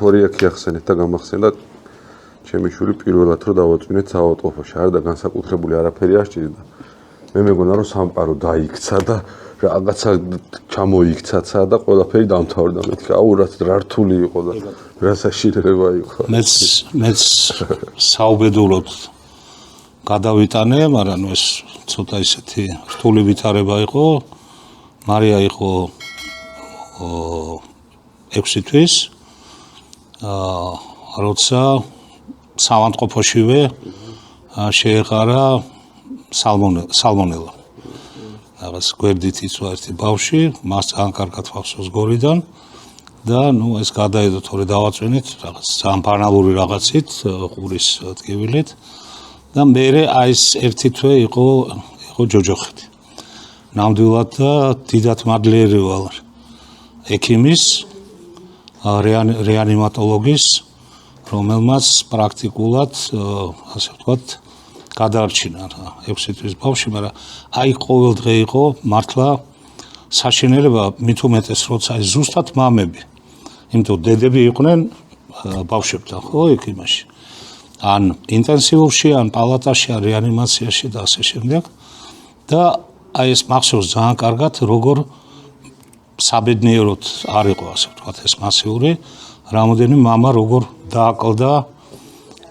ისტორია ქიახსენეთ და გამახსენდა ჩემი შვილი პირველად რომ დავაწვინეთ საავადმყოფოში არა და განსაკუთრებული არაფერი არ სჭირდა მე მეგონა რომ სამყარო დაიქცა და რაღაცა ჩამოიქცაცა და ყველაფერი დამთავრდა მეთქი აუ რა რთული იყო და რა საშინელება იყო მეც საუბედუროდ გადავიტანე მაგრამ ნუ ეს ცოტა ისეთი რთული ვითარება იყო მარია იყო 6 თვის როცა საავადმყოფოშივე შეეყარა სალმონელა რაღაც გვერდით იწვა ერთი ბავშვი მას ძალიან კარგად ხავსოს გორიდან და ნუ ეს გადაედო თორე დავაწვენით რაღაც ძალიან ბანალური რაღაცით ყურის ტკივილით და მერე აი ეს ერთი თვე იყო ჯოჯოხეთი ნამდვილად და დიდად მადლიერი ვარ ექიმის რეანიმატოლოგის რომელმაც პრაქტიკულად ასე ვთქვათ გადაარჩინა 6 თვის ბავშვი, მაგრამ აი ყოველდღე იყო მართლა საშინელება მით უმეტეს როცა ზუსტად მამები. იმიტომ დედები იყვნენ ბავშვებთან, ხო, იქ იმაში. ან ინტენსივურში, ან პალატაში, ან რეანიმაციაში და ასე შემდეგ. და აი ეს მახსოვს ძალიან კარგად, როგორ საბედნიეროდ არ იყო ასე ვთქვათ ეს მასიური, რამოდენი მამა როგორ დააკლდა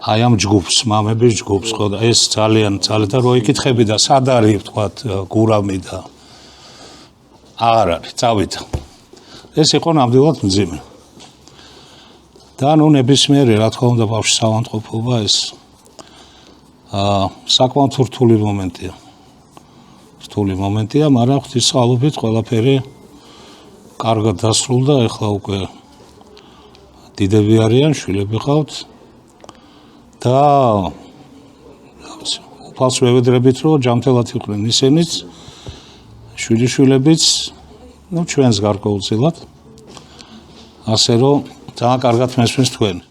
აი ამ ჯგუფს, მამების ჯგუფს, ხო და ეს ძალიან და რო იკითხები და სად არის ვთქვათ გურამი და აღარ არის, წავიდა. ეს იყო ნამდვილად მძიმე. და ნუ ნებისმიერი რა თქმა უნდა ბავშვის საავადმყოფობა ეს საკმაოდ რთული მომენტია. რთული მომენტია, მაგრამ ღვთისმსალობით ყველაფერი კარგად დასრულდა, ეხლა უკვე დიდები არიან, შვილები ყავთ. და უფალს ვევედრებით რომ ჯანმრთელად იყვნენ ისინიც შვილიშვილებიც ნუ ჩვენს გარკვეულწილად ასე რომ ძალიან კარგად მესმის თქვენ